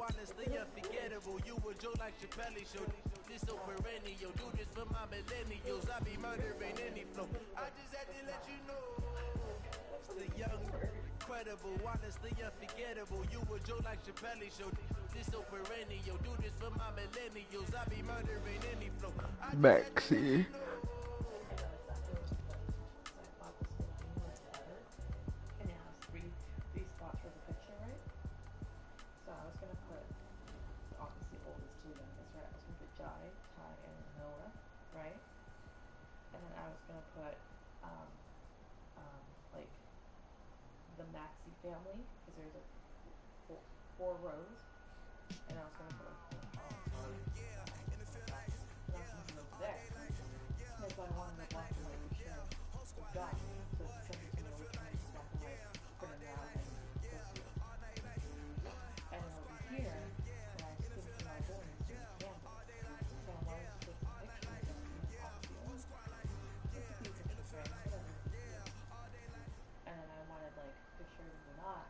honestly unforgettable. You a joke like Chappelle show. This so perennial. Do this for my millennials. I be murdering any flow. I just had to let you know. It's the young, incredible, honestly unforgettable. You a joke like Chappelle show. This so perennial. Do this for my millennials. I be murdering any flow. Maxi. Family, because there's like four rows, and I was going to put like there. That's why I wanted to black and white to show the dot, so it's something to know which one is black and white, print it out, and go through it. And then over here, when I was thinking about doing this to the canvas, so I wanted to take some pictures of the off the old, just a few pictures, right, whatever. And then I wanted like pictures of the knot.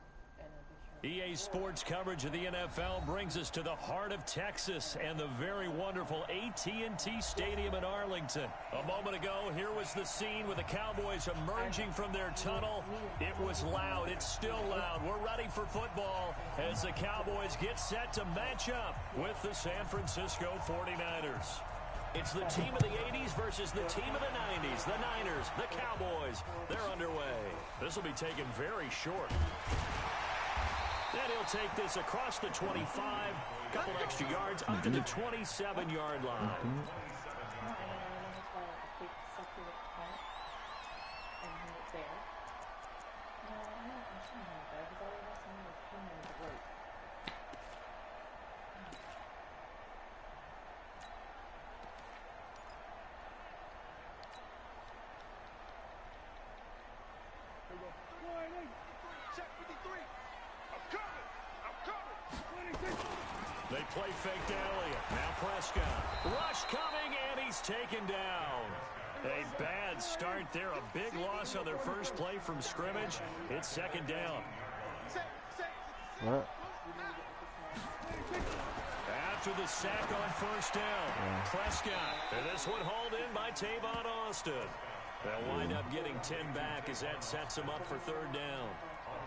EA Sports coverage of the NFL brings us to the heart of Texas and the very wonderful AT&T Stadium in Arlington. A moment ago, here was the scene with the Cowboys emerging from their tunnel. It was loud. It's still loud. We're ready for football as the Cowboys get set to match up with the San Francisco 49ers. It's the team of the 80s versus the team of the 90s. The Niners, the Cowboys, they're underway. This will be taken very short. And he'll take this across the 25, couple extra yards up to the 27-yard line. They play fake to Elliott. Now Prescott. Rush coming, and he's taken down. A bad start there. A big loss on their first play from scrimmage. It's second down. What? After the sack on first down, Prescott. And this one hauled in by Tavon Austin. They'll wind up getting 10 back as that sets them up for third down.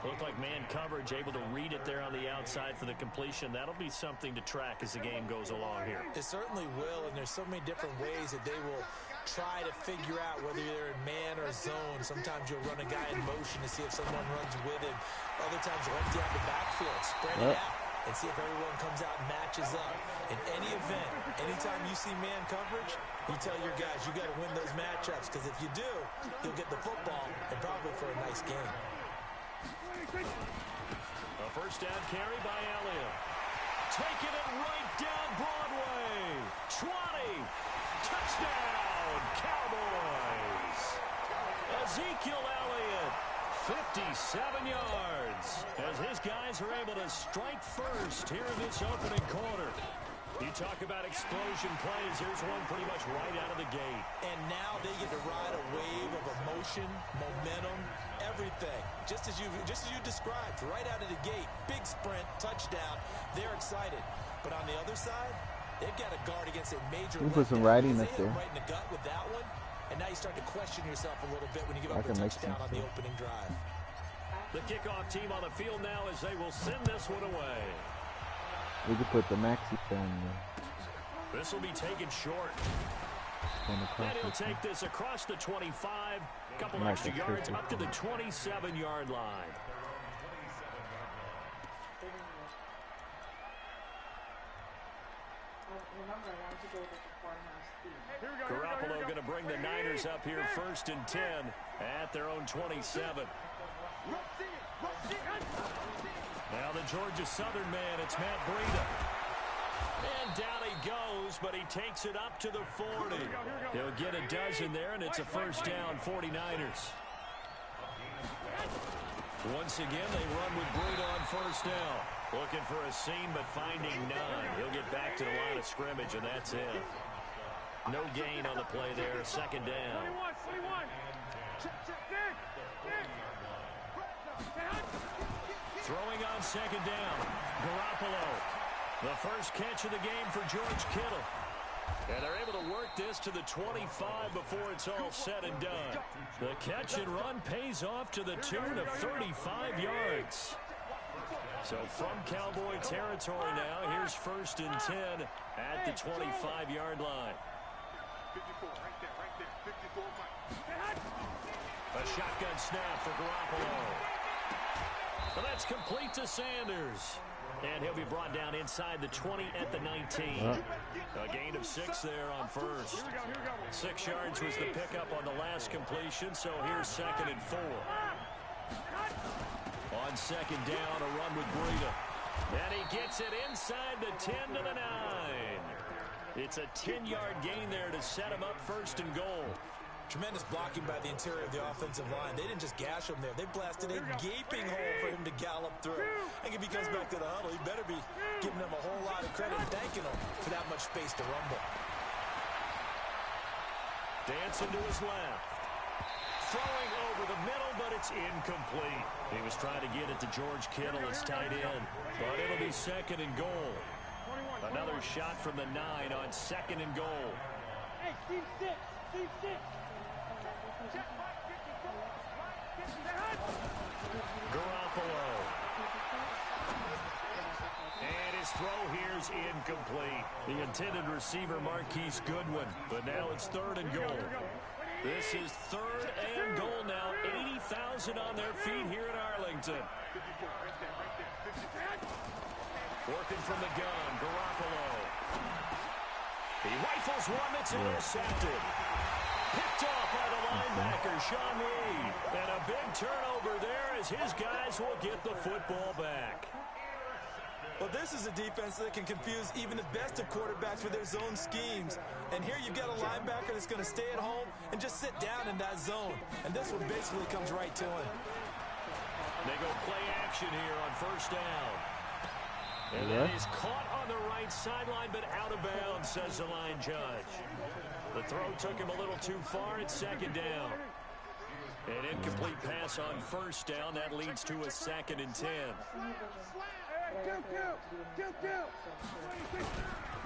Looked like man coverage, able to read it there on the outside for the completion. That'll be something to track as the game goes along here. It certainly will, and there's so many different ways that they will try to figure out whether they're in man or zone. Sometimes you'll run a guy in motion to see if someone runs with him. Other times you'll empty out the backfield, spread it out, and see if everyone comes out and matches up. In any event, anytime you see man coverage, you tell your guys you got to win those matchups, because if you do, you'll get the football and probably for a nice game. A first down carry by Elliott. Taking it right down Broadway. 20. Touchdown, Cowboys. Ezekiel Elliott, 57 yards. As his guys are able to strike first here in this opening quarter. You talk about explosion plays. Here's one pretty much right out of the gate. And now they get to ride a wave of emotion, momentum, everything. Just as you described, right out of the gate, big sprint, touchdown. They're excited. But on the other side, they've got to guard against a major. You put some writing up there. Right in the gut with that one, and now you start to question yourself a little bit when you give up a touchdown on the opening drive. The kickoff team on the field now as they will send this one away. We could put the maxi down there. This will be taken short. And he'll take this across the 25, couple extra yards up to the 27-yard line. Garoppolo going to bring the Niners up here first and 10 at their own 27. Now the Georgia Southern man, it's Matt Breida. And down he goes, but he takes it up to the 40. He'll get a dozen there, and it's a first down, 49ers. Once again, they run with Breida on first down. Looking for a seam, but finding none. He'll get back to the line of scrimmage, and that's it. No gain on the play there, second down. Throwing on second down, Garoppolo. The first catch of the game for George Kittle. And they're able to work this to the 25 before it's all said and done. The catch and run pays off to the tune of 35 yards. So from Cowboy territory now, here's 1st and 10 at the 25-yard line. A shotgun snap for Garoppolo. And that's complete to Sanders. And he'll be brought down inside the 20 at the 19. A gain of 6 there on first. 6 yards was the pickup on the last completion, so here's 2nd and 4. On 2nd down, a run with Breida. And he gets it inside the 10 to the 9. It's a 10-yard gain there to set him up 1st and goal. Tremendous blocking by the interior of the offensive line. They didn't just gash him there. They blasted a gaping hole for him to gallop through. I think if he comes back to the huddle, he better be giving them a whole lot of credit and thanking them for that much space to rumble. Dancing to his left. Throwing over the middle, but it's incomplete. He was trying to get it to George Kittle, his tight end. But it'll be 2nd and goal. Another shot from the 9 on 2nd and goal. Hey, Steve 6. Steve 6. Garoppolo. And his throw here's incomplete. The intended receiver, Marquise Goodwin. But now it's 3rd and goal. This is 3rd and goal now. 80,000 on their feet here in Arlington. Working from the gun, Garoppolo. He rifles one that's intercepted. Picked off by the linebacker, Sean Reed. And a big turnover there as his guys will get the football back. Well, this is a defense that can confuse even the best of quarterbacks with their zone schemes. And here you've got a linebacker that's going to stay at home and just sit down in that zone. And this one basically comes right to him. They go play action here on 1st down. And that is caught on the right sideline, but out of bounds, says the line judge. The throw took him a little too far at 2nd down. An incomplete pass on 1st down. That leads to a 2nd and 10.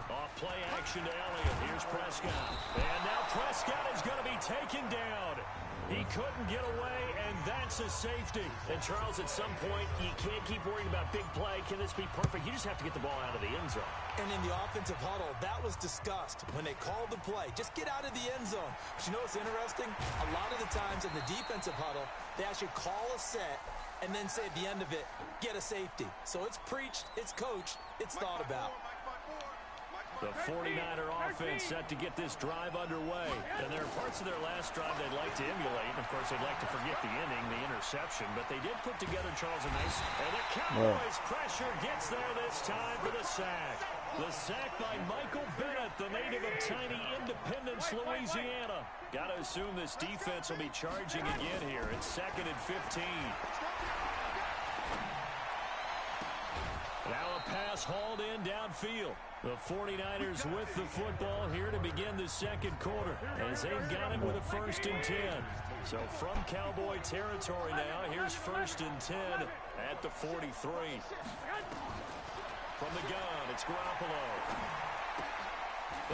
Off play action to Elliott. Here's Prescott. And now Prescott is going to be taken down. He couldn't get away, and that's a safety. And, Charles, at some point, you can't keep worrying about big play. Can this be perfect? You just have to get the ball out of the end zone. And in the offensive huddle, that was discussed when they called the play. Just get out of the end zone. But you know what's interesting? A lot of the times in the defensive huddle, they actually call a set and then say at the end of it, get a safety. So it's preached, it's coached, it's thought about. The 49er offense set to get this drive underway. And there are parts of their last drive they'd like to emulate. Of course, they'd like to forget the inning, the interception. But they did put together, Charles, a nice... And the Cowboys' pressure gets there this time for the sack. The sack by Michael Bennett, the native of tiny Independence, Louisiana. Got to assume this defense will be charging again here. It's 2nd and 15. Now a pass hauled in downfield. The 49ers with the football here to begin the 2nd quarter as they've got it with a 1st and 10. So from Cowboy territory now, here's 1st and 10 at the 43. From the gun, it's Garoppolo.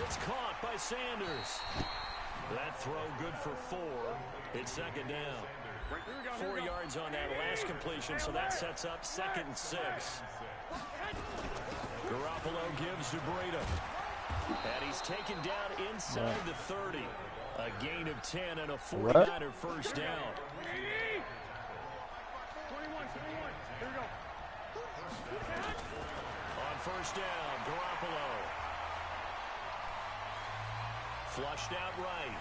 It's caught by Sanders. That throw good for 4. It's 2nd down. 4 yards on that last completion, so that sets up 2nd and 6. Garoppolo gives to Breida. And he's taken down inside the 30. A gain of 10 and a 49er 1st down. 21. Here we go. On 1st down, Garoppolo. Flushed out right.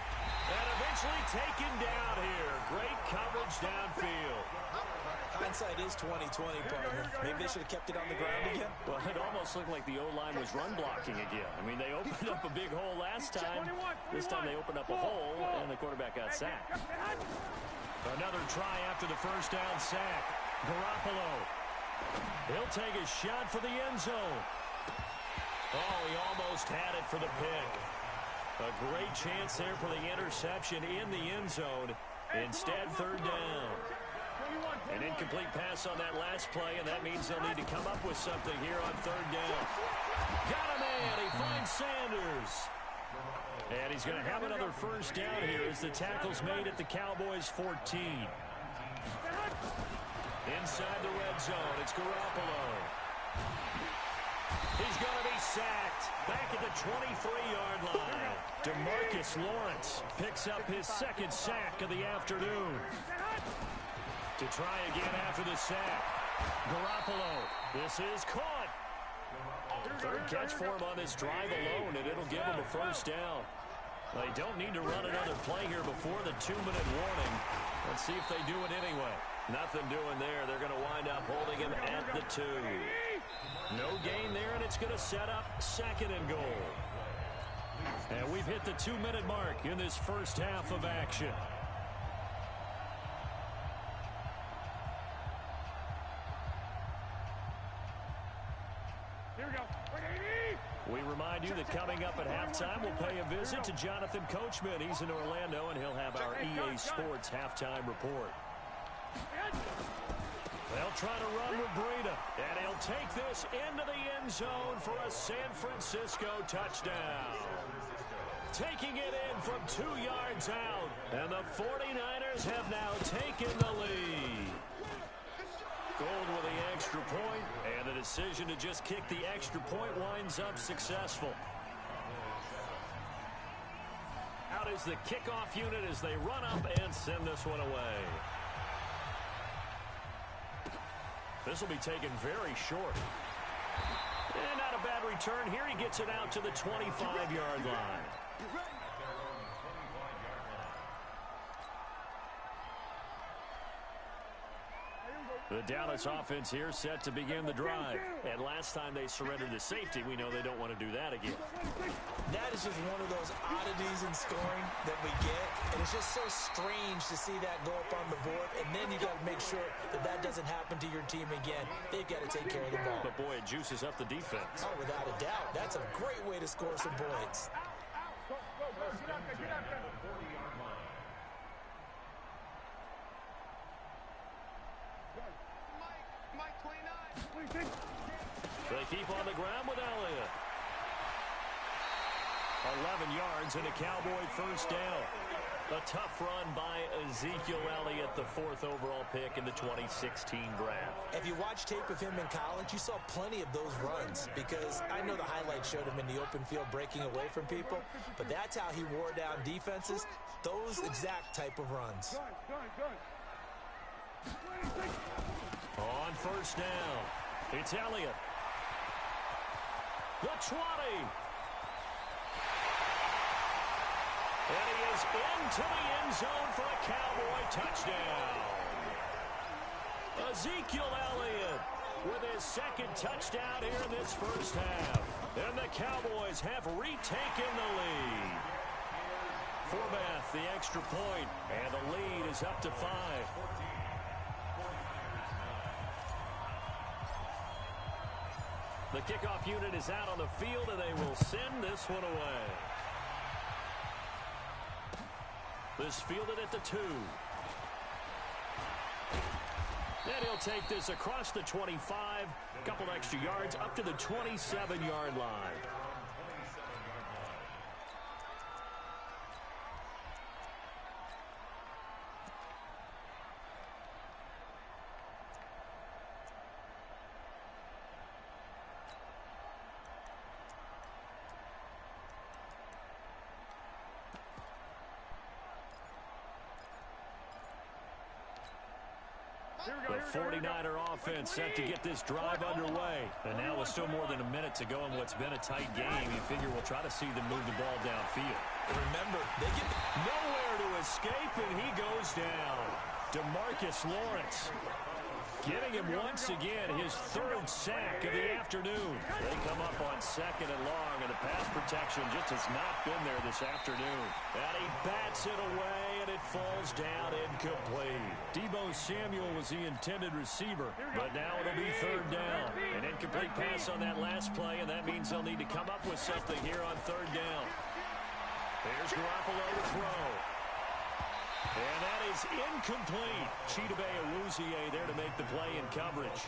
And eventually taken down here. Great coverage downfield. Hindsight is 20/20, partner. Maybe they should have kept it on the ground again. Well, it almost looked like the O-line was run blocking again. I mean, they opened up a big hole last time. This time they opened up a hole, and the quarterback got sacked. Another try after the 1st down sack. Garoppolo. He'll take a shot for the end zone. Oh, he almost had it for the pick. A great chance there for the interception in the end zone. Instead, 3rd down. An incomplete pass on that last play, and that means they'll need to come up with something here on 3rd down. And he's going to have another first down here as the tackle's made at the Cowboys' 14. Inside the red zone, it's Garoppolo. He's going to be sacked back at the 23-yard line. DeMarcus Lawrence picks up his second sack of the afternoon. To try again after the sack. Garoppolo, this is caught. Third catch for him on this drive alone, and it'll give him a first down. They don't need to run another play here before the 2-minute warning. Let's see if they do it anyway. Nothing doing there. They're going to wind up holding him at the 2. No gain there, and it's going to set up 2nd and goal. And we've hit the 2-minute mark in this first half of action. We remind you that coming up at halftime, we'll pay a visit to Jonathan Coachman. He's in Orlando, and he'll have our EA Sports halftime report. They'll try to run with Breida, and he'll take this into the end zone for a San Francisco touchdown. Taking it in from 2 yards out, and the 49ers have now taken the lead. Gold with the extra point, and the decision to just kick the extra point winds up successful. Out is the kickoff unit as they run up and send this one away. This will be taken very short. And not a bad return here. He gets it out to the 25-yard line. The Dallas offense here set to begin the drive. And last time they surrendered the safety, we know they don't want to do that again. That is just one of those oddities in scoring that we get. And it's just so strange to see that go up on the board. And then you got to make sure that that doesn't happen to your team again. They've got to take care of the ball. But boy, it juices up the defense. Oh, without a doubt. That's a great way to score some points. They keep on the ground with Elliott. 11 yards and a Cowboy first down. A tough run by Ezekiel Elliott, the 4th overall pick in the 2016 draft. If you watch tape of him in college, you saw plenty of those runs because I know the highlights showed him in the open field breaking away from people, but that's how he wore down defenses, those exact type of runs. On first down, it's Elliott. The 20. And he is into the end zone for a Cowboy touchdown. Ezekiel Elliott with his 2nd touchdown here in this first half. And the Cowboys have retaken the lead. Forbath, the extra point, and the lead is up to 5. The kickoff unit is out on the field, and they will send this one away. This fielded at the 2. And he'll take this across the 25, a couple extra yards, up to the 27-yard line. The 49er offense set to get this drive underway. And now with still more than a minute to go in what's been a tight game, you figure we'll try to see them move the ball downfield. Remember, they get nowhere to escape, and he goes down. DeMarcus Lawrence getting him once again his 3rd sack of the afternoon. They come up on 2nd and long, and the pass protection just has not been there this afternoon. And he bats it away, and it falls down incomplete. Deebo Samuel was the intended receiver, but now it'll be 3rd down. An incomplete pass on that last play, and that means they'll need to come up with something here on 3rd down. Here's Garoppolo to throw. And that is incomplete. Chidobe Awuzie there to make the play in coverage.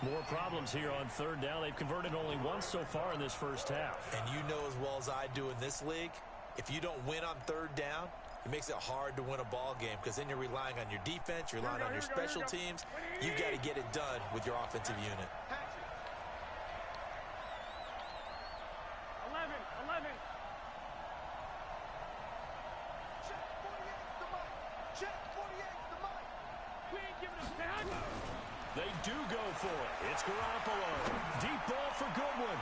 More problems here on 3rd down. They've converted only once so far in this first half. And you know as well as I do in this league, If you don't win on third down, it makes it hard to win a ball game because then you're relying on your defense, you're relying on your special teams. You've got to get it done with your offensive unit. 11. Check 48's the mic. We ain't giving us down. They do go for it. It's Garoppolo. Deep ball for Goodwin.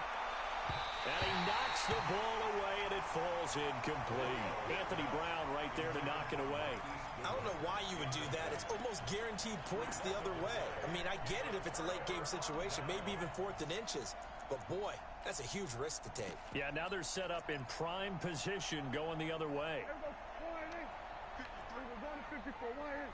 And he knocks the ball away, and it falls incomplete. Anthony Brown right there to knock it away. I don't know why you would do that. It's almost guaranteed points the other way. I mean, I get it if it's a late-game situation, maybe even 4th and inches. But, boy, that's a huge risk to take. Yeah, now they're set up in prime position going the other way. There we go. We're going to 54. Why is?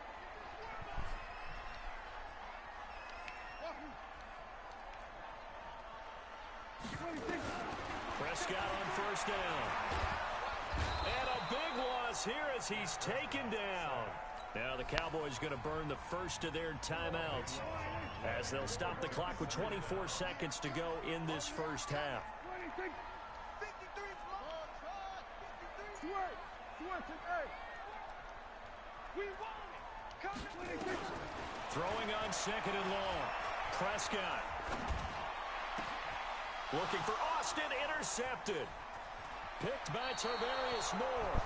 Prescott on first down. And a big loss here as he's taken down. Now the Cowboys going to burn the first of their timeouts as they'll stop the clock with 24 seconds to go in this first half. 23. 53. We won it. Come 26. Throwing on second and long. Prescott. Looking for Austin, intercepted. Picked by Tarvarius Moore.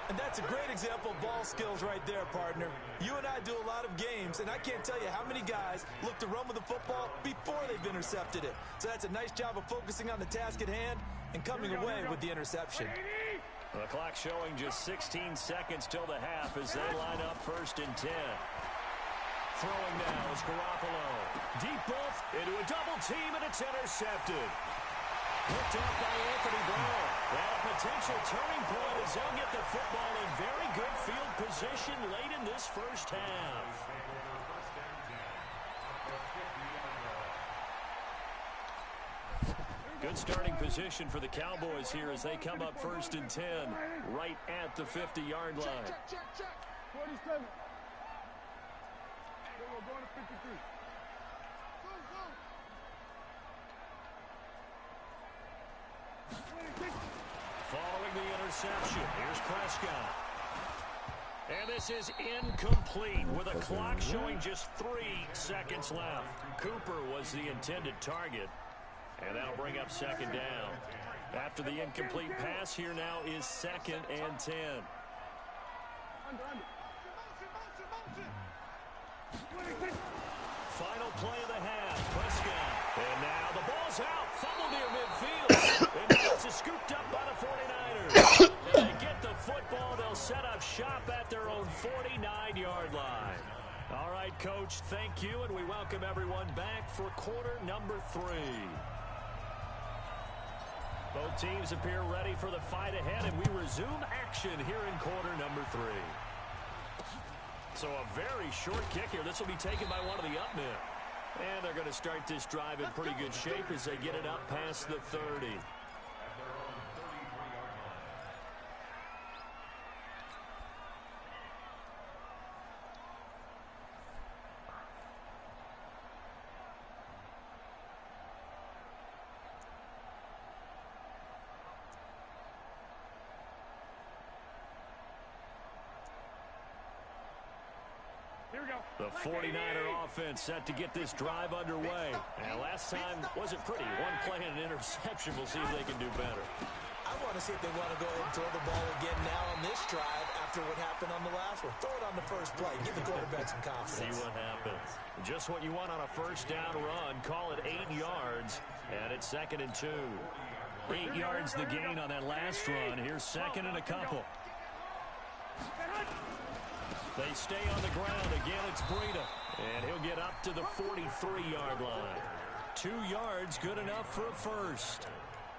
And that's a great example of ball skills right there, partner. You and I do a lot of games, and I can't tell you how many guys look to run with the football before they've intercepted it. So that's a nice job of focusing on the task at hand and coming away with the interception. The clock showing just 16 seconds till the half as they line up first and 10. Throwing now is Garoppolo. Deep ball into a double team, and it's intercepted. Picked up by Anthony Brown. And a potential turning point as they'll get the football in very good field position late in this first half. Good starting position for the Cowboys here as they come up first and 10 right at the 50-yard line. Check. 47. We're going to 53. Following the interception, here's Prescott. And this is incomplete with a clock showing just 3 seconds left. Cooper was the intended target, and that'll bring up second down. After the incomplete pass, here now is second and 10. Final play of the half, Prescott. And now the ball's out, fumble near midfield. And now it's scooped up by the 49ers. And they get the football, they'll set up shop at their own 49-yard line. All right, Coach, thank you, and we welcome everyone back for quarter number 3. Both teams appear ready for the fight ahead, and we resume action here in quarter number 3. So a very short kick here. This will be taken by one of the up men. And they're going to start this drive in pretty good shape as they get it up past the 30. The 49er offense set to get this drive underway. And last time wasn't pretty. One play and an interception. We'll see if they can do better. I want to see if they want to go ahead and throw the ball again now on this drive after what happened on the last one. Throw it on the first play. Give the quarterback some confidence. See what happens. Just what you want on a first down run. Call it 8 yards. And it's second and 2. 8 yards the gain on that last run. Here's second and a couple. They stay on the ground. Again, it's Breida. And he'll get up to the 43-yard line. 2 yards, good enough for a first.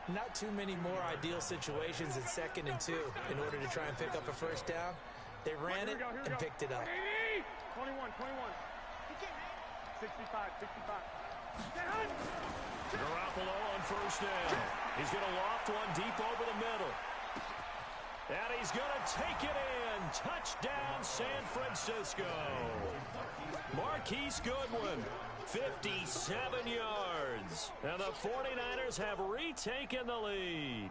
Not too many more ideal situations in second and 2 in order to try and pick up a first down. They ran it and picked it up. 21. 65. Garoppolo on first down. He's going to loft one deep over the middle. And he's going to take it in. Touchdown, San Francisco. Marquise Goodwin, 57 yards. And the 49ers have retaken the lead.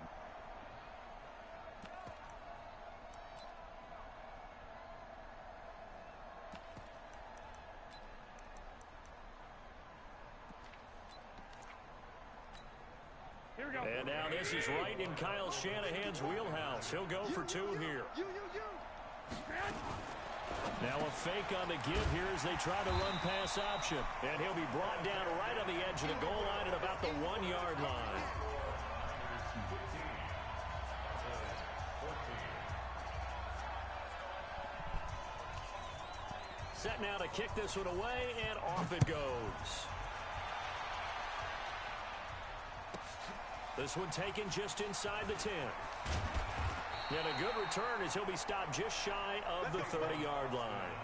And now this is right in Kyle Shanahan's wheelhouse. He'll go for two here. Now a fake on the give here as they try the run pass option. And he'll be brought down right on the edge of the goal line at about the 1-yard line. Set now to kick this one away, and off it goes. This one taken just inside the 10. And a good return as he'll be stopped just shy of the 30-yard line.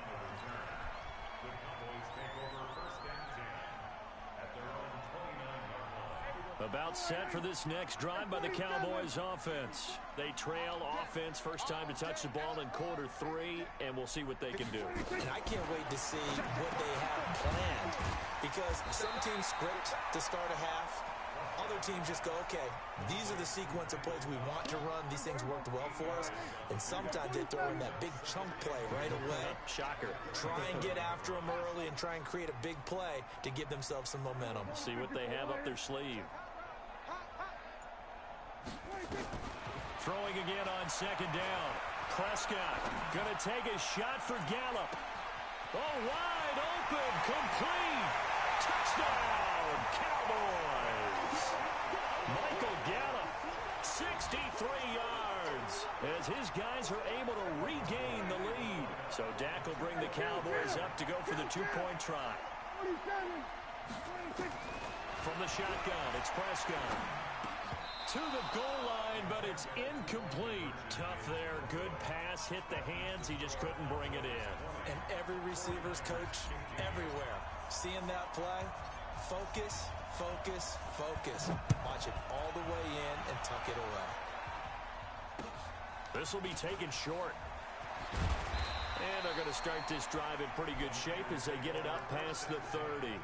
About set for this next drive by the Cowboys offense. They trail offense, first time to touch the ball in quarter 3, and we'll see what they can do. And I can't wait to see what they have planned, because some teams script to start a half. Other teams just go, okay, these are the sequence of plays we want to run. These things worked well for us. And sometimes they throw in that big chunk play right away. Shocker. Try and get after them early and try and create a big play to give themselves some momentum. See what they have up their sleeve. Throwing again on second down. Prescott going to take a shot for Gallup. Oh, wide open, complete. Touchdown, Cowboys. Michael Gallup, 63 yards, as his guys are able to regain the lead. So Dak will bring the Cowboys up to go for the 2-point try. From the shotgun, it's Prescott. To the goal line, but it's incomplete. Tough there. Good pass. Hit the hands. He just couldn't bring it in. And every receiver's coach everywhere, seeing that play, focus, focus, focus. Watch it all the way in and tuck it away. This will be taken short. And they're going to start this drive in pretty good shape as they get it up past the 30.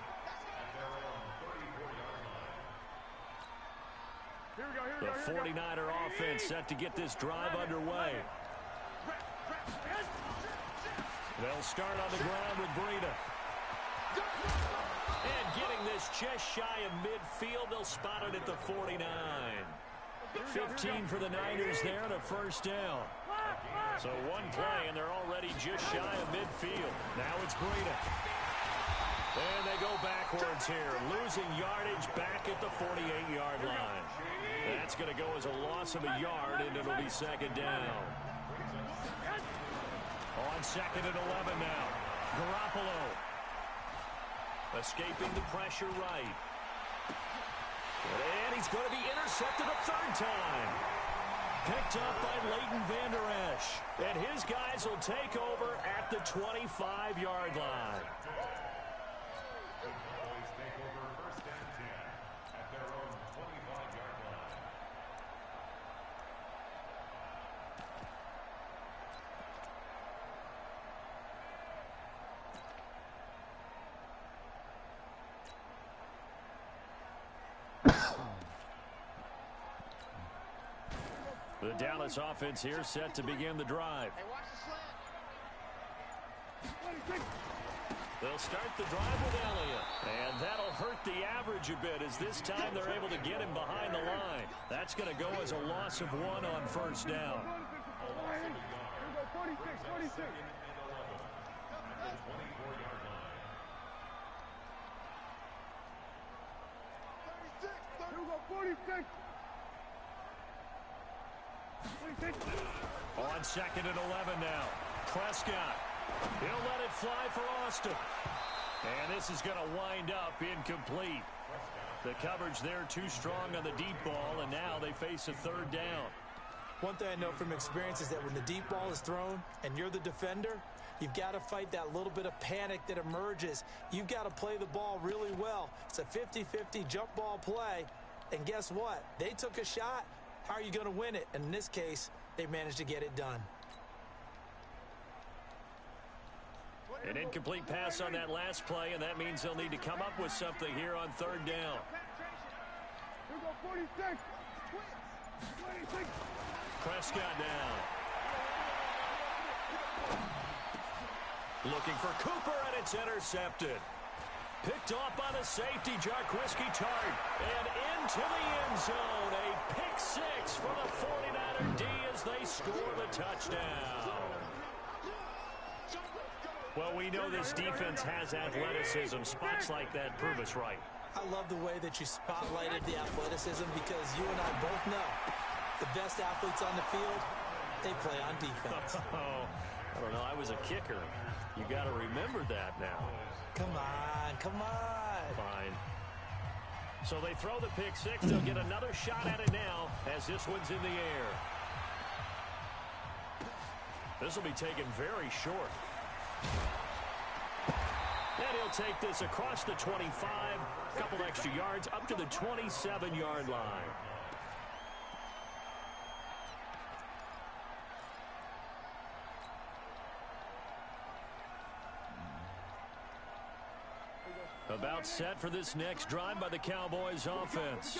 The 49er offense set to get this drive underway. They'll start on the ground with Breida. And getting this just shy of midfield, they'll spot it at the 49. 15 for the Niners there and a first down. So one play, and they're already just shy of midfield. Now it's Breida. And they go backwards here, losing yardage back at the 48-yard line. That's going to go as a loss of a yard, and it'll be second down. On second and 11 now. Garoppolo. Escaping the pressure right. And he's going to be intercepted a third time. Picked up by Leighton Vander Esch. And his guys will take over at the 25-yard line. The Dallas offense here set to begin the drive. They'll start the drive with Elliott. And that'll hurt the average a bit as this time they're able to get him behind the line. That's going to go as a loss of 1 on first down. On second and 11 now. Prescott. He'll let it fly for Austin. And this is going to wind up incomplete. The coverage there too strong on the deep ball, and now they face a third down. One thing I know from experience is that when the deep ball is thrown and you're the defender, you've got to fight that little bit of panic that emerges. You've got to play the ball really well. It's a 50-50 jump ball play. And guess what? They took a shot. How are you going to win it? And in this case, they managed to get it done. An incomplete pass on that last play, and that means they'll need to come up with something here on third down. Prescott down. Looking for Cooper, and it's intercepted. Picked off by the safety, Jarquiski Tart. And into the end zone. A pick six for the 49er D as they score the touchdown. Well, we know this defense has athleticism. Spots like that prove us right. I love the way that you spotlighted the athleticism because you and I both know the best athletes on the field, they play on defense. Oh, I don't know. I was a kicker. You got to remember that now. Come on, come on. Fine. So they throw the pick six. They'll get another shot at it now as this one's in the air. This will be taken very short. And he'll take this across the 25, a couple extra yards, up to the 27-yard line. About set for this next drive by the Cowboys offense.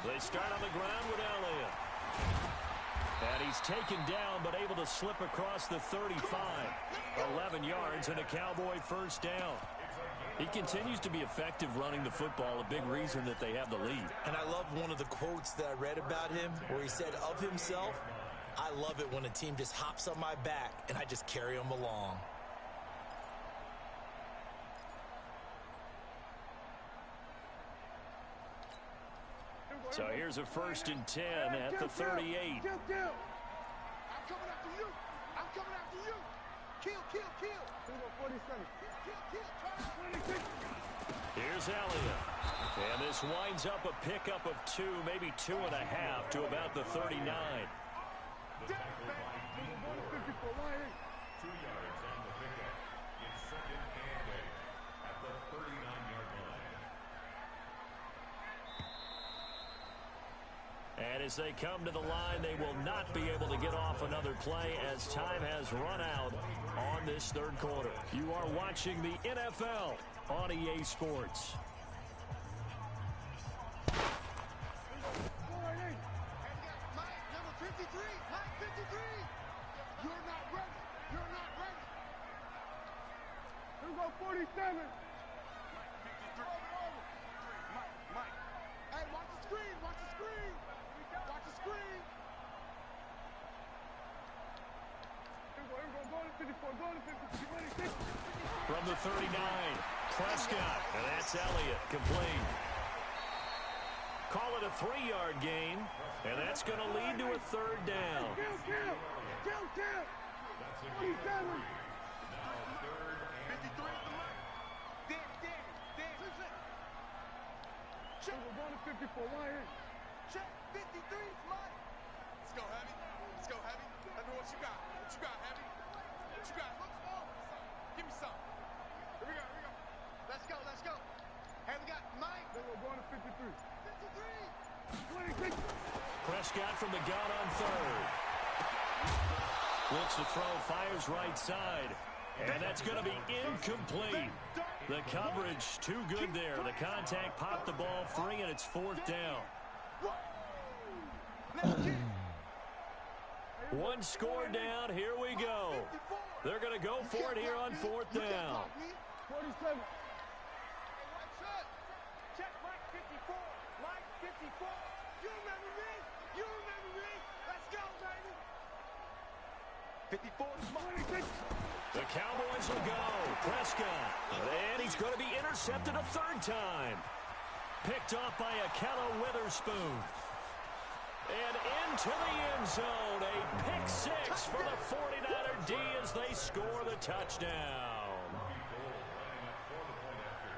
They start on the ground with Elliott. And he's taken down, but able to slip across the 35. 11 yards and a Cowboy first down. He continues to be effective running the football, a big reason that they have the lead. And I love one of the quotes that I read about him where he said of himself, I love it when a team just hops on my back and I just carry them along. So here's a 1st and 10 at the 38. I'm coming after you. I'm coming after you. Kill, kill, kill. 47. Kill, kill. Here's Elliott. And this winds up a pickup of 2, maybe 2.5 to about the 39. 2 yards on the pickup. It's 2nd and 8 at the 39-yard line. And as they come to the line, they will not be able to get off another play as time has run out on this third quarter. You are watching the NFL on EA Sports. Mike, number 53. Mike, 53. You're not ready. You're not ready. Here we go, 47. Mike, 53. Mike. Hey, watch the screen. Watch the screen. Watch the screen. From the 39, Prescott, and that's Elliott, complete. Call it a 3-yard gain, and that's going to lead to a third down. Kill. 47. Now 3rd and 53 at the line. Dan. Check. We're going to 54. Why? Check. 53 is mine. Let's go, Heavy. Let me know what you got. Heavy? What you got? Give me some. Here we go. Let's go. Hey, we got Mike. Then we're going to 53. 53. 26. Prescott from the gun on 3rd. Looks to throw, fires right side. And that's going to be incomplete. The coverage too good there. The contact popped the ball free, and it's 4th down. One score down. Here we go. They're going to go for it here on 4th down. 47. Check Mike 54. Mike 54. You remember me? Let's go, baby. 54 is mine. The Cowboys will go. Prescott. And he's going to be intercepted a 3rd time. Picked off by Akello Witherspoon. And into the end zone. A pick six for the 49er D as they score the touchdown.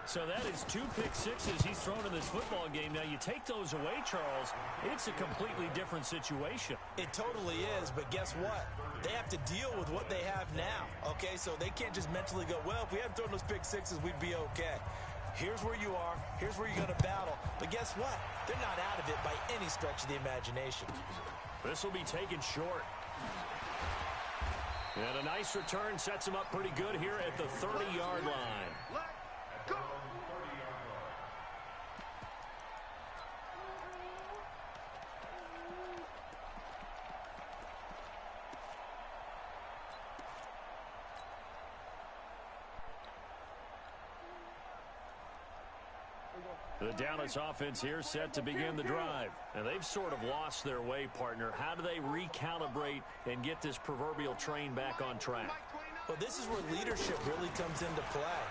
So that is 2 pick sixes he's thrown in this football game. Now, you take those away, Charles, it's a completely different situation. It totally is, but guess what? They have to deal with what they have now, okay? So they can't just mentally go, well, if we hadn't thrown those pick sixes, we'd be okay. Here's where you are. Here's where you're going to battle. But guess what? They're not out of it by any stretch of the imagination. This will be taken short. And a nice return sets him up pretty good here at the 30-yard line. Let's go. The Dallas offense here set to begin the drive. And they've sort of lost their way, partner. How do they recalibrate and get this proverbial train back on track? Well, this is where leadership really comes into play.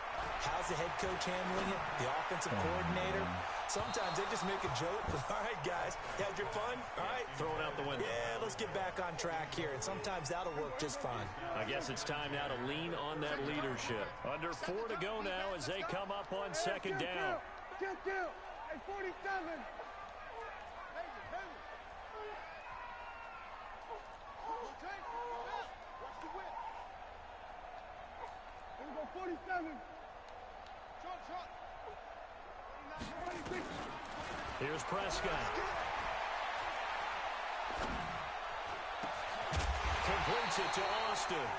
How's the head coach handling it? The offensive coordinator? Sometimes they just make a joke. All right, guys, you had your fun? All right. Throw it out the window. Yeah, let's get back on track here. And sometimes that'll work just fine. I guess it's time now to lean on that leadership. Under 4 to go now as they come up on second down. Kill. Hey, 47. Watch the whip. Here we go, 47. Shot. 26. Here's Prescott. Completes it to Austin.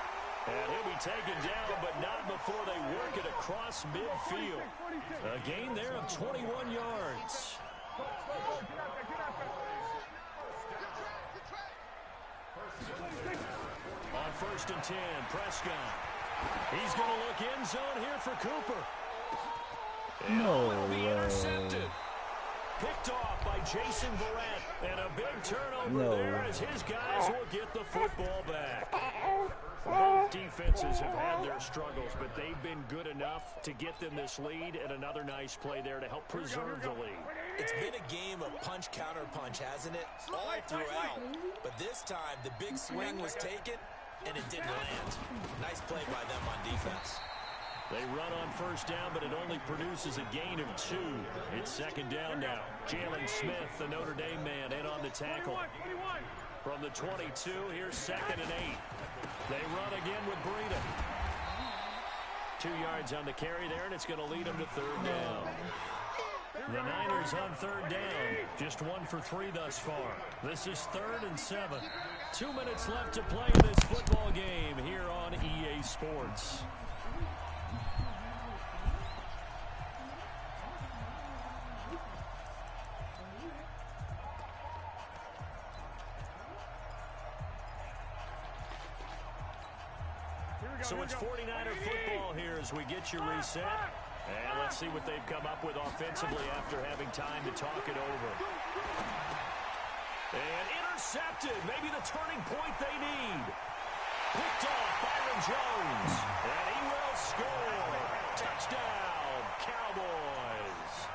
And he'll be taken down, but not before they work it across midfield. A gain there of 21 yards. On 1st and 10, Prescott. He's going to look end zone here for Cooper. And will be intercepted. Picked off by Jason Verrett. And a big turnover there as his guys will get the football back. Both defenses have had their struggles, but they've been good enough to get them this lead, and another nice play there to help preserve the lead. It's been a game of punch-counter-punch, hasn't it? All throughout. But this time, the big swing was taken, and it didn't land. Nice play by them on defense. They run on 1st down, but it only produces a gain of 2. It's 2nd down now. Jalen Smith, the Notre Dame man, in on the tackle. From the 22, here's 2nd and 8. They run again with Breida. 2 yards on the carry there, and it's going to lead them to 3rd down. The Niners on 3rd down. Just 1 for 3 thus far. This is 3rd and 7. 2 minutes left to play in this football game here on EA Sports. So it's 49er football here as we get you reset. And let's see what they've come up with offensively after having time to talk it over. And intercepted. Maybe the turning point they need. Picked off Byron Jones. And he will score. Touchdown, Cowboys.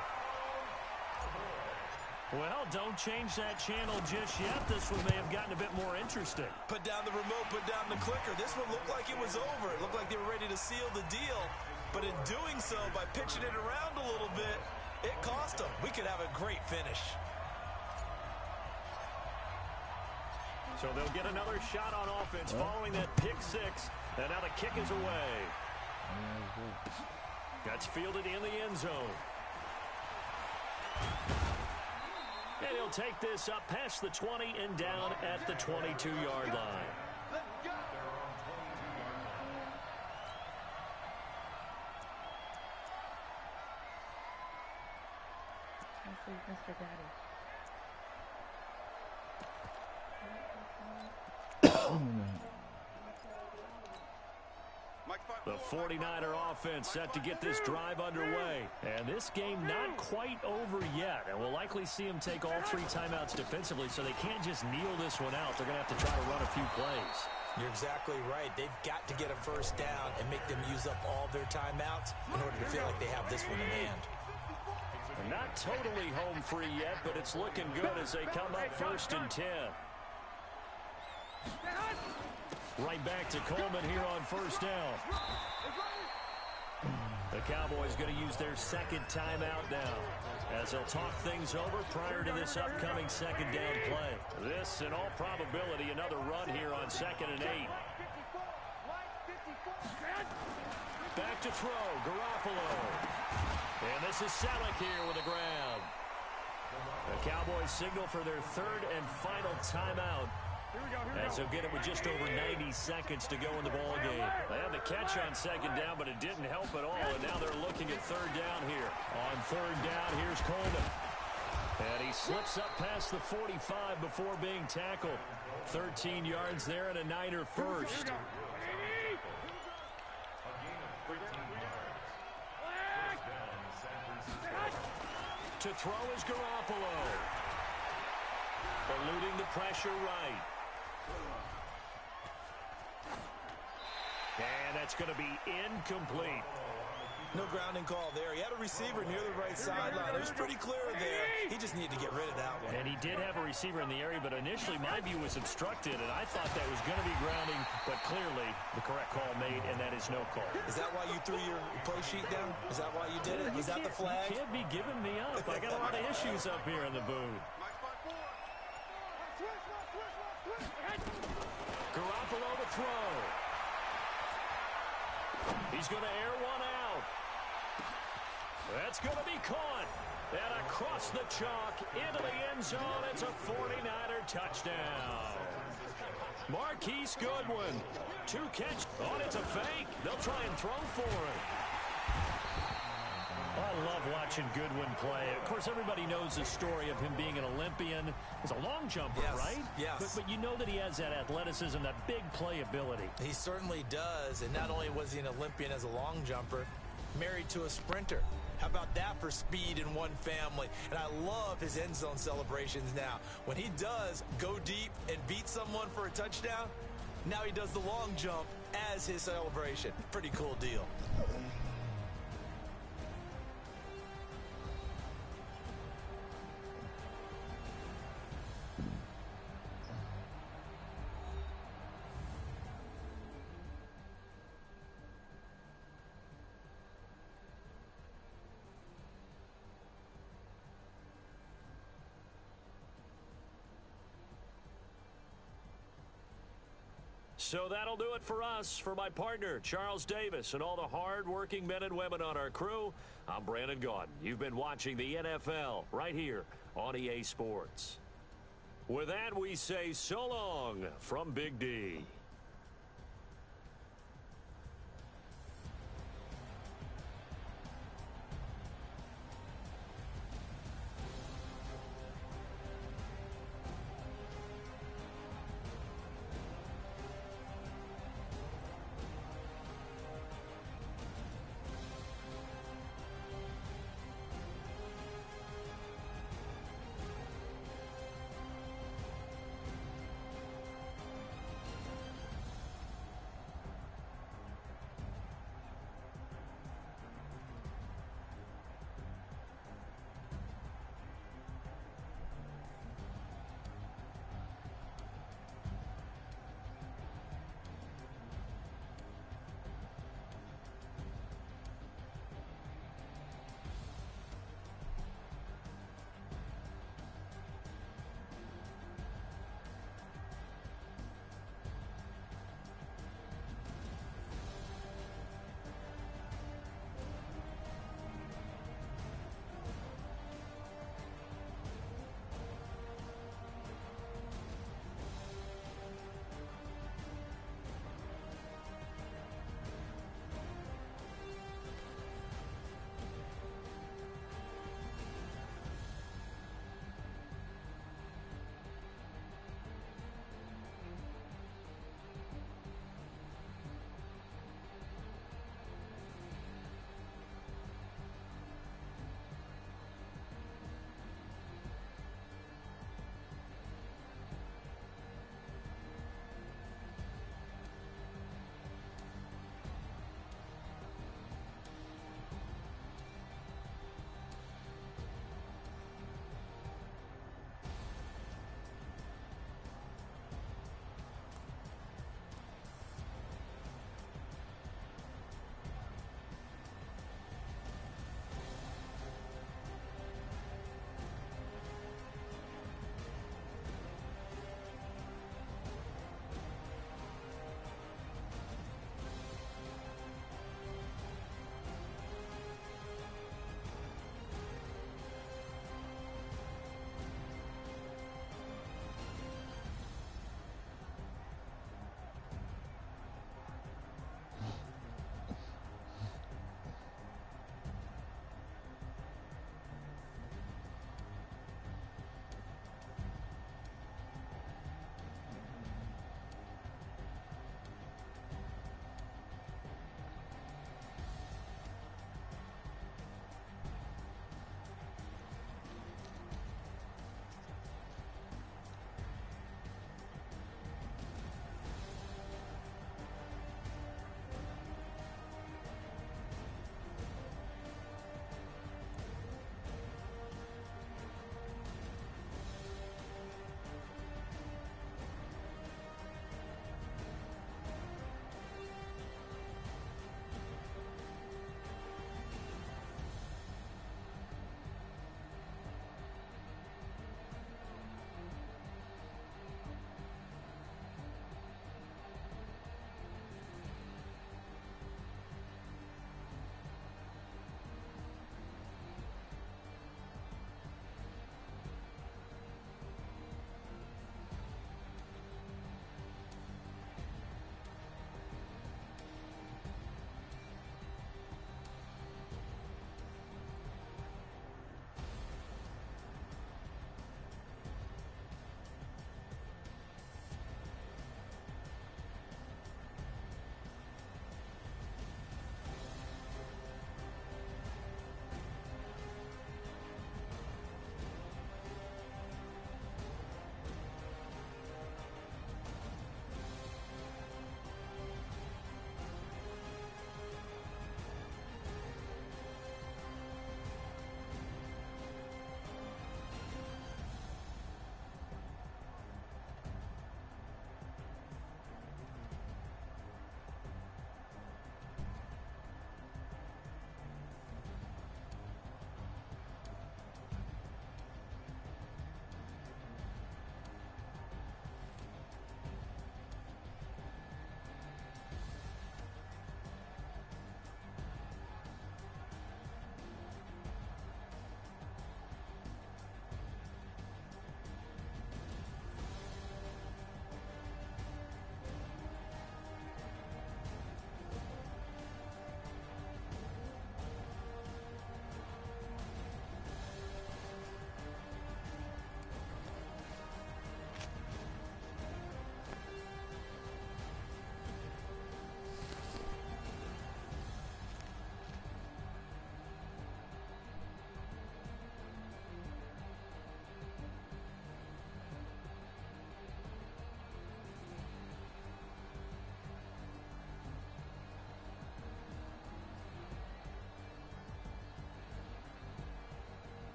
Well, don't change that channel just yet. This one may have gotten a bit more interesting. Put down the remote, put down the clicker. This one looked like it was over. It looked like they were ready to seal the deal. But in doing so, by pitching it around a little bit, it cost them. We could have a great finish. So they'll get another shot on offense following that pick 6. And now the kick is away. That's fielded in the end zone. And he'll take this up past the 20 and down at the 22-yard line. Mr. Daddy. The 49er offense set to get this drive underway. And this game not quite over yet. And we'll likely see them take all 3 timeouts defensively, so they can't just kneel this one out. They're going to have to try to run a few plays. You're exactly right. They've got to get a 1st down and make them use up all their timeouts in order to feel like they have this one in hand. They're not totally home free yet, but it's looking good as they come up 1st and 10. Right back to Coleman here on 1st down. The Cowboys going to use their 2nd timeout now as they'll talk things over prior to this upcoming 2nd down play. This, in all probability, another run here on 2nd and 8. Back to throw, Garoppolo. And this is Selleck here with a grab. The Cowboys signal for their 3rd and final timeout, as they'll get it with just over 90 seconds to go in the ball game. They had the catch on 2nd down, but it didn't help at all, and now they're looking at 3rd down here. On 3rd down, here's Coleman. And he slips up past the 45 before being tackled. 13 yards there and a Niner first. To throw is Garoppolo. Eluding the pressure right. And that's going to be incomplete. No grounding call there. He had a receiver near the right sideline. It was pretty clear there. He just needed to get rid of that one. And he did have a receiver in the area, but initially my view was obstructed, and I thought that was going to be grounding, but clearly the correct call made, and that is no call. Is that why you threw your play sheet down? Is that why you did it? Was that the flag? You can't be giving me up. I got a lot of issues up here in the booth. Garoppolo to throw. He's going to air one out. That's going to be caught. And across the chalk into the end zone. It's a 49er touchdown. Marquise Goodwin. 2 catch. Oh, it's a fake. They'll try and throw for it. I love watching Goodwin play. Of course, everybody knows the story of him being an Olympian. He's a long jumper, yes, right? Yes. But you know that he has that athleticism, that big play ability. He certainly does. And not only was he an Olympian as a long jumper, married to a sprinter. How about that for speed in one family? And I love his end zone celebrations now. When he does go deep and beat someone for a touchdown, now he does the long jump as his celebration. Pretty cool deal. So that'll do it for us. For my partner, Charles Davis, and all the hard-working men and women on our crew, I'm Brandon Gaudin. You've been watching the NFL right here on EA Sports. With that, we say so long from Big D.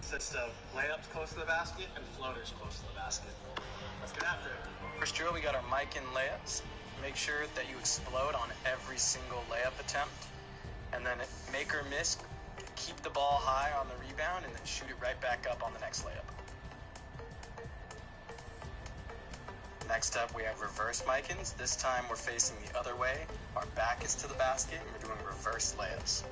consists of layups close to the basket and floaters close to the basket. Let's get after it. First drill, we got our mic and layups. Make sure that you explode on every single layup attempt. And then make or miss, keep the ball high on the rebound and then shoot it right back up on the next layup. Next up, we have reverse mic-ins. This time we're facing the other way. Our back is to the basket and we're doing reverse layups.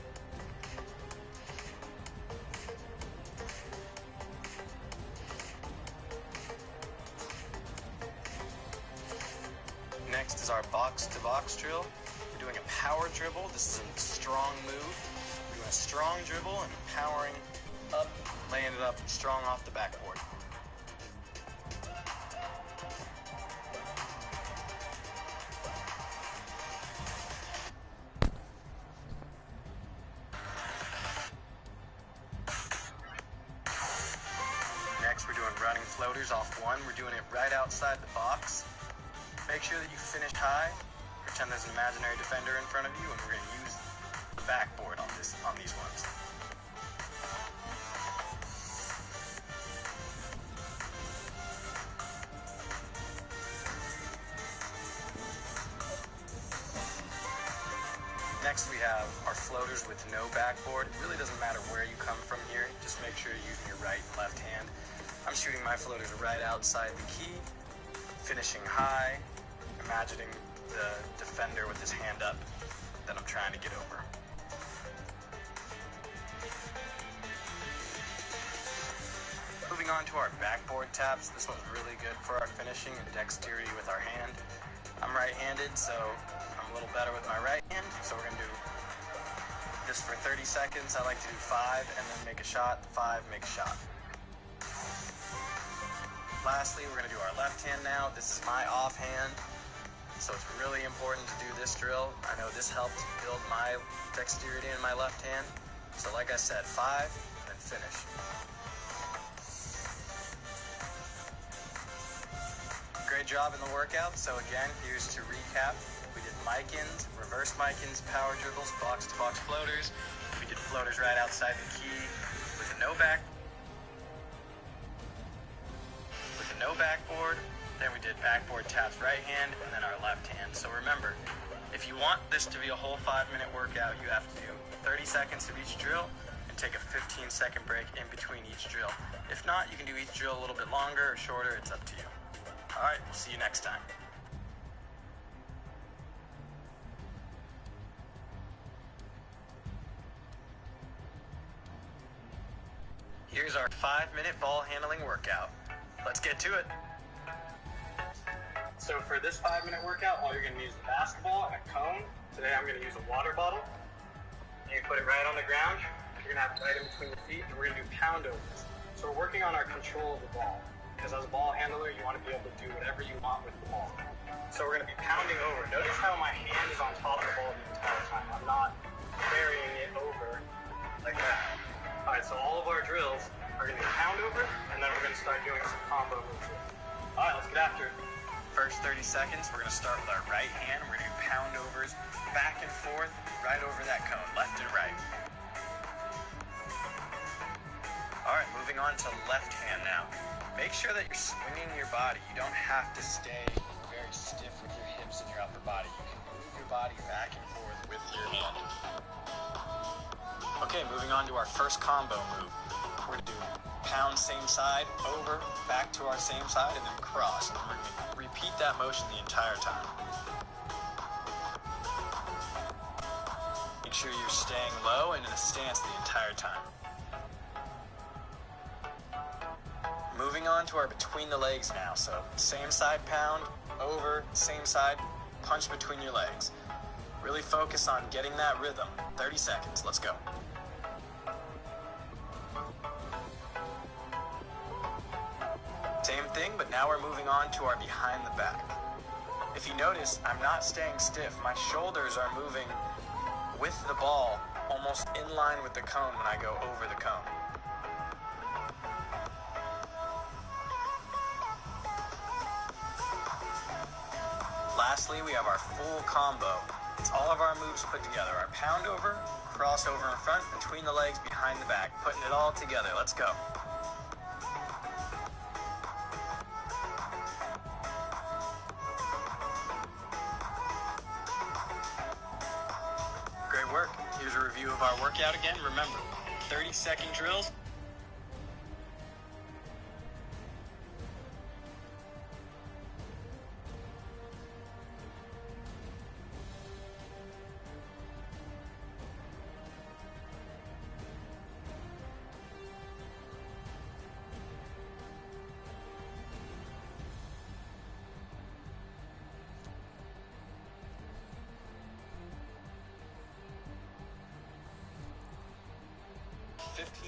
Next is our box-to-box drill. We're doing a power dribble. This is a strong move. We're doing a strong dribble and powering up, laying it up strong off the backboard. Next, we're doing running floaters off one. We're doing it right outside the box. Make sure that you finish high. Pretend there's an imaginary defender in front of you, and we're going to use the backboard on these ones. Next, we have our floaters with no backboard. It really doesn't matter where you come from here. Just make sure you're using your right and left hand. I'm shooting my floaters right outside the key, finishing high, imagining the defender with his hand up that I'm trying to get over. Moving on to our backboard taps. This one's really good for our finishing and dexterity with our hand. I'm right-handed, so I'm a little better with my right hand. So we're going to do this for 30 seconds. I like to do 5 and then make a shot, 5, make a shot. Lastly, we're going to do our left hand now. This is my offhand, so it's really important to do this drill. I know this helped build my dexterity in my left hand. So like I said, 5, then finish. Great job in the workout. So again, here's to recap. We did mic-ins, reverse mic-ins, power dribbles, box-to-box floaters. We did floaters right outside the key with no backboard. Then we did backboard taps right hand and then our left hand. So remember, if you want this to be a whole 5-minute workout, you have to do 30 seconds of each drill and take a 15-second break in between each drill. If not, you can do each drill a little bit longer or shorter. It's up to you. All right, we'll see you next time. Here's our 5-minute ball handling workout. Let's get to it. So for this 5-minute workout, all you're going to need is a basketball and a cone. Today I'm going to use a water bottle. You put it right on the ground. You're going to have it right in between your feet, and we're going to do pound overs. So we're working on our control of the ball. Because as a ball handler, you want to be able to do whatever you want with the ball. So we're going to be pounding over. Notice how my hand is on top of the ball the entire time. I'm not carrying it over like that. All right, so all of our drills are going to be pound over, and then we're going to start doing some combo moves. All right, let's get after it. First 30 seconds, we're going to start with our right hand. We're going to do pound overs back and forth, right over that cone, left and right. All right, moving on to left hand now. Make sure that you're swinging your body. You don't have to stay very stiff with your hips and your upper body. You can move your body back and forth with your hand. Okay, moving on to our first combo move. We're going to do pound same side, over, back to our same side, and then cross. And we're going to repeat that motion the entire time. Make sure you're staying low and in a stance the entire time. Moving on to our between the legs now. So same side pound, over, same side, punch between your legs. Really focus on getting that rhythm. 30 seconds, let's go. Same thing, but now we're moving on to our behind the back. If you notice, I'm not staying stiff. My shoulders are moving with the ball, almost in line with the cone when I go over the cone. Lastly, we have our full combo. It's all of our moves put together. Our pound over, crossover in front, between the legs, behind the back. Putting it all together. Let's go. review of our workout again. Remember, 30-second drills.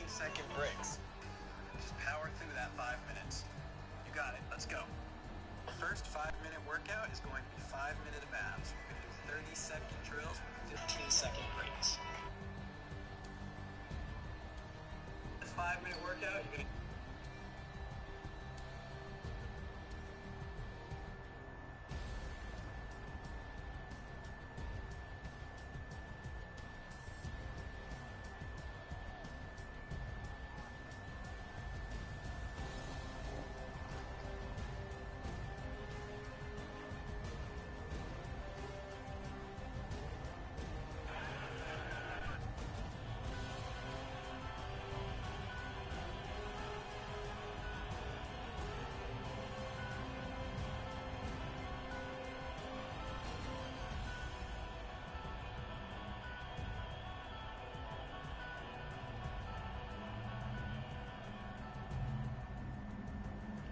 Second breaks. Just power through that 5 minutes. You got it. Let's go. The first 5-minute workout is going to be 5 minute of abs. We're going to do 30-second drills with 15-second breaks. This 5-minute workout, you're going to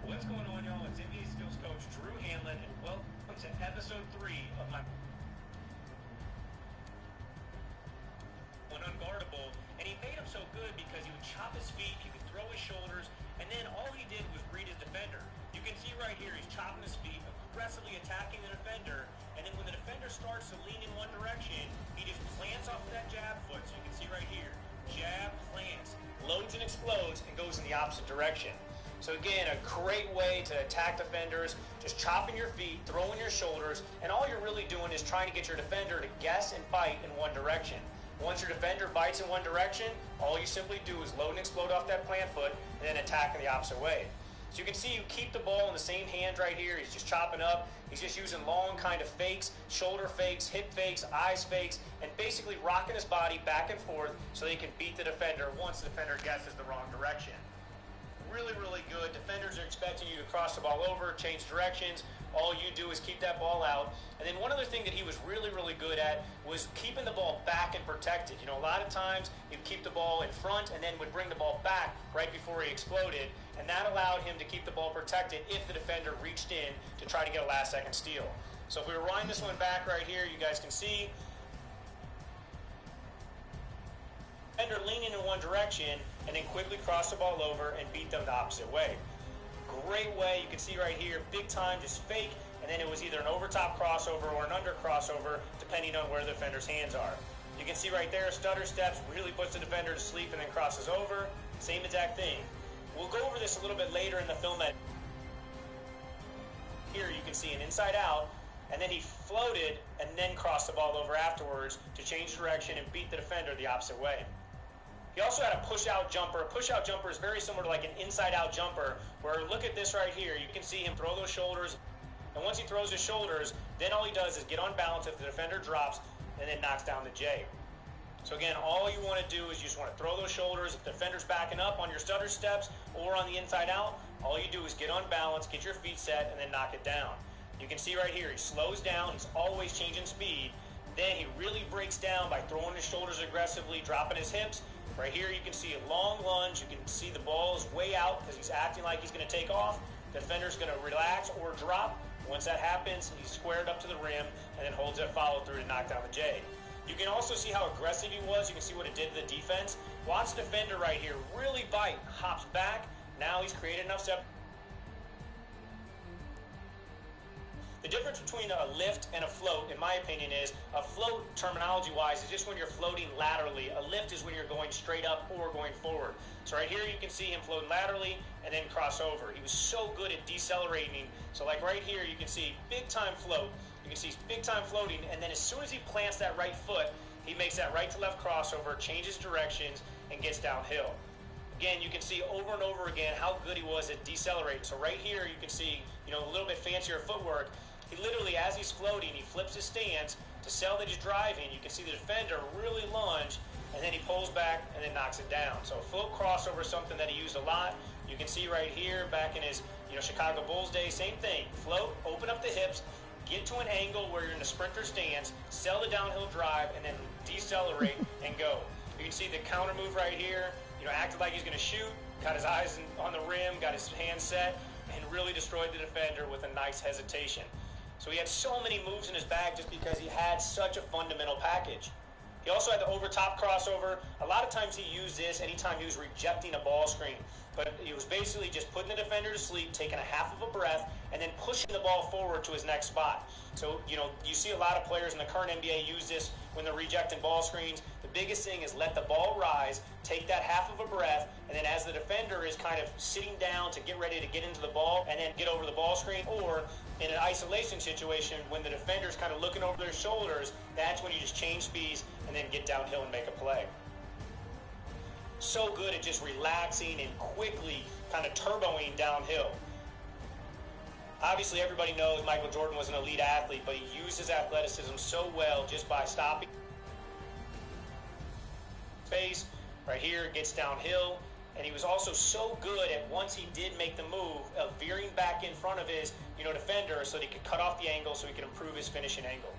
What's going on, y'all? It's NBA Skills Coach Drew Hanlon, and welcome to episode 3 of my unguardable. And he made him so good because he would chop his feet, he would throw his shoulders, and then all he did was read his defender. You can see right here, he's chopping his feet, aggressively attacking the defender, and then when the defender starts to lean in one direction, he just plants off of that jab foot. So you can see right here, jab, plants, loads and explodes, and goes in the opposite direction. So again, a great way to attack defenders, just chopping your feet, throwing your shoulders, and all you're really doing is trying to get your defender to guess and bite in one direction. Once your defender bites in one direction, all you simply do is load and explode off that plant foot and then attack in the opposite way. So you can see you keep the ball in the same hand right here. He's just chopping up. He's just using long kind of fakes, shoulder fakes, hip fakes, eyes fakes, and basically rocking his body back and forth so he can beat the defender once the defender guesses the wrong direction. Really, really good. Defenders are expecting you to cross the ball over, change directions. All you do is keep that ball out. And then one other thing that he was really, really good at was keeping the ball back and protected. You know, a lot of times he'd keep the ball in front and then would bring the ball back right before he exploded. And that allowed him to keep the ball protected if the defender reached in to try to get a last-second steal. So if we rewind this one back right here, you guys can see defender leaning in one direction and then quickly cross the ball over and beat them the opposite way. Great way. You can see right here, big time, just fake, and then it was either an over-top crossover or an under crossover, depending on where the defender's hands are. You can see right there, stutter steps, really puts the defender to sleep and then crosses over. Same exact thing. We'll go over this a little bit later in the film. Here you can see an inside out, and then he floated and then crossed the ball over afterwards to change direction and beat the defender the opposite way. He also had a push-out jumper. A push-out jumper is very similar to like an inside-out jumper, where look at this right here. You can see him throw those shoulders, and once he throws his shoulders, then all he does is get on balance if the defender drops, and then knocks down the J. So again, all you want to do is you just want to throw those shoulders. If the defender's backing up on your stutter steps or on the inside-out, all you do is get on balance, get your feet set, and then knock it down. You can see right here, he slows down. He's always changing speed. Then he really breaks down by throwing his shoulders aggressively, dropping his hips. Right here you can see a long lunge. You can see the ball is way out because he's acting like he's going to take off. The defender's going to relax or drop. Once that happens, he's squared up to the rim and then holds that follow through to knock down the J. You can also see how aggressive he was. You can see what it did to the defense. Watch the defender right here really bite, hops back. Now he's created enough separation. The difference between a lift and a float, in my opinion, is a float, terminology-wise, is just when you're floating laterally. A lift is when you're going straight up or going forward. So right here you can see him floating laterally and then cross over. He was so good at decelerating. So like right here you can see big-time float. You can see he's big-time floating, and then as soon as he plants that right foot, he makes that right-to-left crossover, changes directions, and gets downhill. Again, you can see over and over again how good he was at decelerating. So right here you can see, a little bit fancier footwork. He literally, as he's floating, he flips his stance to sell that he's driving. You can see the defender really lunge, and then he pulls back and then knocks it down. So float crossover is something that he used a lot. You can see right here back in his Chicago Bulls days, same thing. Float, open up the hips, get to an angle where you're in the sprinter stance, sell the downhill drive, and then decelerate and go. You can see the counter move right here. Acted like he's going to shoot, got his eyes on the rim, got his hands set, and really destroyed the defender with a nice hesitation. So he had so many moves in his bag just because he had such a fundamental package. He also had the over-top crossover. A lot of times he used this anytime he was rejecting a ball screen. But he was basically just putting the defender to sleep, taking a half of a breath, and then pushing the ball forward to his next spot. So, you see a lot of players in the current NBA use this when they're rejecting ball screens. The biggest thing is let the ball rise, take that half of a breath, and then as the defender is kind of sitting down to get ready to get into the ball and then get over the ball screen, or in an isolation situation when the defender's kind of looking over their shoulders, that's when you just change speeds and then get downhill and make a play. So good at just relaxing and quickly kind of turboing downhill. Obviously, everybody knows Michael Jordan was an elite athlete, but he used his athleticism so well just by stopping space. Right here, gets downhill. And he was also so good at, once he did make the move, of veering back in front of his defender so that he could cut off the angle so he could improve his finishing angle.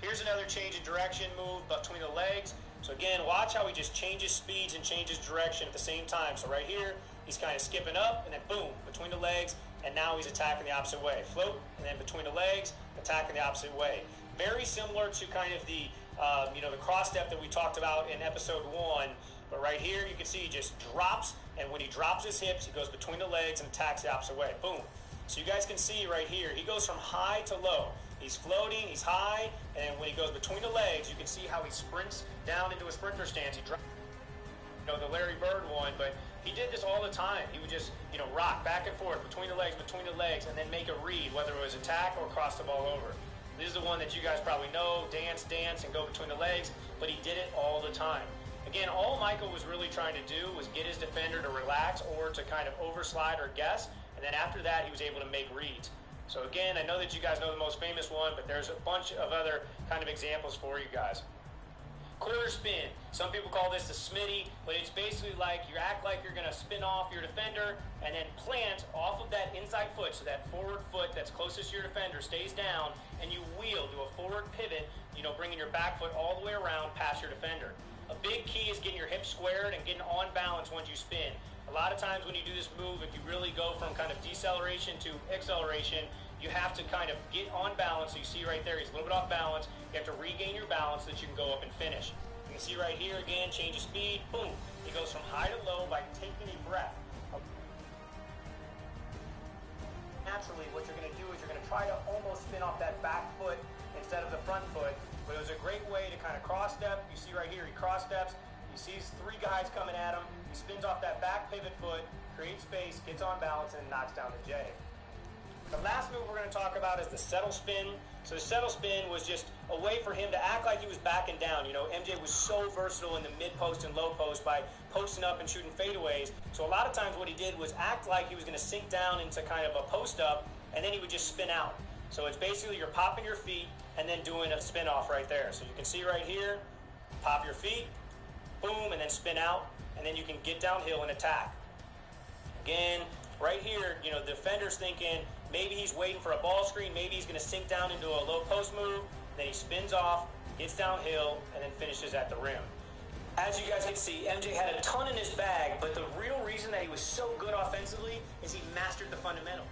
Here's another change in direction move between the legs. So again, watch how he just changes speeds and changes direction at the same time. So right here, he's kind of skipping up, and then boom, between the legs, and now he's attacking the opposite way. Float, and then between the legs, attacking the opposite way. Very similar to kind of the the cross step that we talked about in episode 1. But right here, you can see he just drops, and when he drops his hips, he goes between the legs and attacks the opposite way. Boom. So you guys can see right here, he goes from high to low. He's floating, he's high, and when he goes between the legs, you can see how he sprints down into a sprinter stance. He drops, the Larry Bird one, but he did this all the time. He would just, rock back and forth between the legs, and then make a read, whether it was attack or cross the ball over. This is the one that you guys probably know, dance, and go between the legs, but he did it all the time. Again, all Michael was really trying to do was get his defender to relax or to kind of overslide or guess, and then after that, he was able to make reads. So again, I know that you guys know the most famous one, but there's a bunch of other kind of examples for you guys. Quarter spin. Some people call this the Smitty, but it's basically like you act like you're going to spin off your defender and then plant off of that inside foot, so that forward foot that's closest to your defender stays down, and you wheel, do a forward pivot, bringing your back foot all the way around past your defender. A big key is getting your hips squared and getting on balance once you spin. A lot of times when you do this move, if you really go from kind of deceleration to acceleration, you have to kind of get on balance. So you see right there, he's a little bit off balance. You have to regain your balance so that you can go up and finish. You can see right here again, change of speed, boom. He goes from high to low by taking a breath. Naturally, what you're going to do is you're going to try to almost spin off that back foot instead of the front foot. But it was a great way to kind of cross step. You see right here, he cross steps. He sees 3 guys coming at him. He spins off that back pivot foot, creates space, gets on balance, and knocks down the J. The last move we're going to talk about is the settle spin. So the settle spin was just a way for him to act like he was backing down. MJ was so versatile in the mid-post and low post by posting up and shooting fadeaways. So a lot of times what he did was act like he was going to sink down into kind of a post-up, and then he would just spin out. So it's basically you're popping your feet and then doing a spin-off right there. So you can see right here, pop your feet, boom, and then spin out, and then you can get downhill and attack. Again, right here, the defender's thinking maybe he's waiting for a ball screen, maybe he's going to sink down into a low post move, then he spins off, gets downhill, and then finishes at the rim. As you guys can see, MJ had a ton in his bag, but the real reason that he was so good offensively is he mastered the fundamental.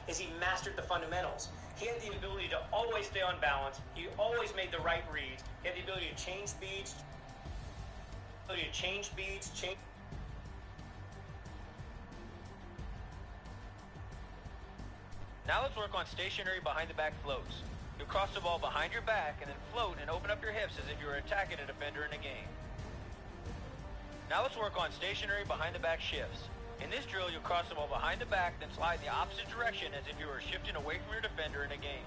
is he mastered the fundamentals. He had the ability to always stay on balance. He always made the right reads. He had the ability to change speeds. Now let's work on stationary behind the back floats. You'll cross the ball behind your back and then float and open up your hips as if you were attacking a defender in a game. Now let's work on stationary behind the back shifts. In this drill, you'll cross the ball behind the back, then slide in the opposite direction as if you were shifting away from your defender in a game.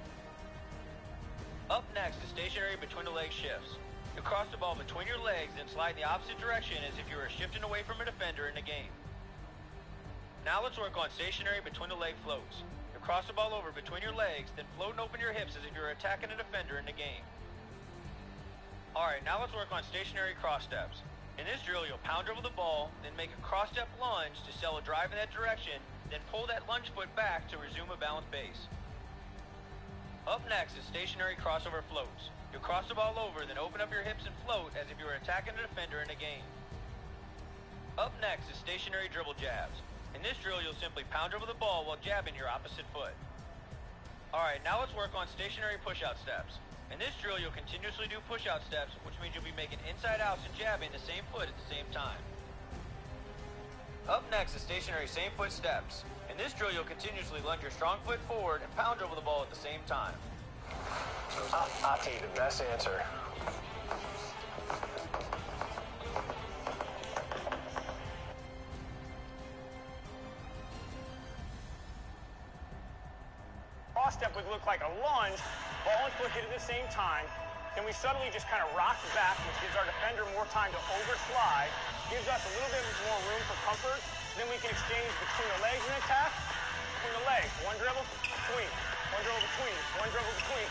Up next is stationary between the leg shifts. You'll cross the ball between your legs, then slide in the opposite direction as if you were shifting away from a defender in a game. Now let's work on stationary between the leg floats. You'll cross the ball over between your legs, then float and open your hips as if you were attacking a defender in a game. Alright, now let's work on stationary cross steps. In this drill, you'll pound over the ball, then make a cross-step lunge to sell a drive in that direction, then pull that lunge foot back to resume a balanced base. Up next is stationary crossover floats. You'll cross the ball over, then open up your hips and float as if you were attacking a defender in a game. Up next is stationary dribble jabs. In this drill, you'll simply pound over the ball while jabbing your opposite foot. Alright, now let's work on stationary push-out steps. In this drill, you'll continuously do push-out steps, which means you'll be making inside outs and jabbing the same foot at the same time. Up next is stationary same foot steps. In this drill, you'll continuously lunge your strong foot forward and pound over the ball at the same time. Ati, the best answer. Cross step would look like a lunge, ball and foot hit at the same time. Then we subtly just kind of rock back, which gives our defender more time to overslide, gives us a little bit more room for comfort. Then we can exchange between the legs and attack. Between the legs, one dribble, between, one dribble between, one dribble between.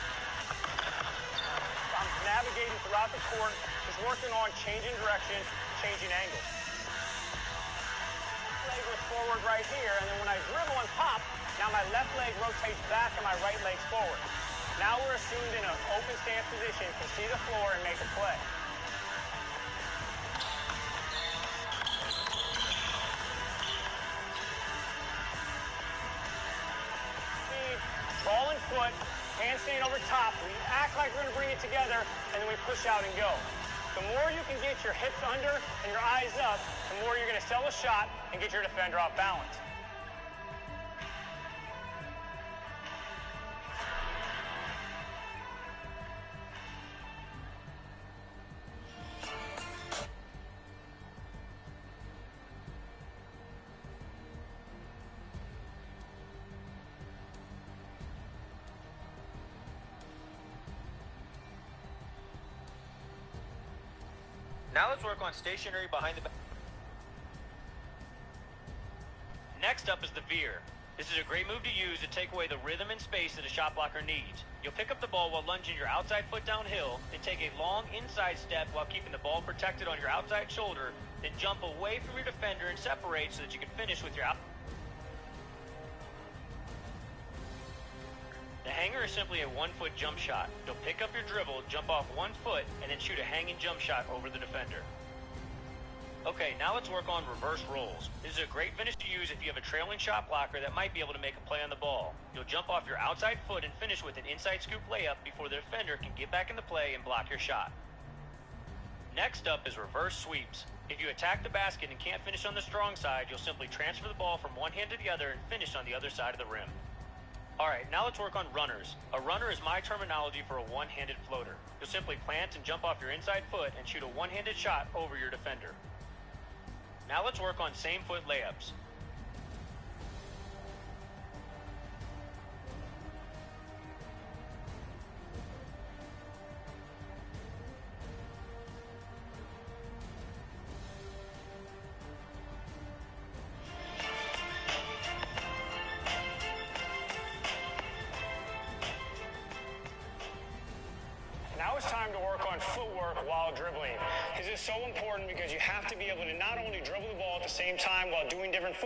I'm navigating throughout the court, just working on changing direction, changing angles. Leg goes forward right here, and then when I dribble and pop, now my left leg rotates back and my right leg's forward. Now we're assumed in an open stance position to see the floor and make a play. Speed, ball and foot, handstand over top. We act like we're going to bring it together, and then we push out and go. The more you can get your hips under and your eyes up, the more you're going to sell a shot and get your defender off balance. Now let's work on stationary behind the back. Next up is the veer. This is a great move to use to take away the rhythm and space that a shot blocker needs. You'll pick up the ball while lunging your outside foot downhill, then take a long inside step while keeping the ball protected on your outside shoulder, then jump away from your defender and separate so that you can finish with your out. The hanger is simply a one-foot jump shot. You'll pick up your dribble, jump off one foot, and then shoot a hanging jump shot over the defender. Okay, now let's work on reverse rolls. This is a great finish to use if you have a trailing shot blocker that might be able to make a play on the ball. You'll jump off your outside foot and finish with an inside scoop layup before the defender can get back in the play and block your shot. Next up is reverse sweeps. If you attack the basket and can't finish on the strong side, you'll simply transfer the ball from one hand to the other and finish on the other side of the rim. Alright, now let's work on runners. A runner is my terminology for a one-handed floater. You'll simply plant and jump off your inside foot and shoot a one-handed shot over your defender. Now let's work on same foot layups. Now it's time to work on footwork while dribbling. This is so important because you have to be able to not only dribble the ball at the same time while doing different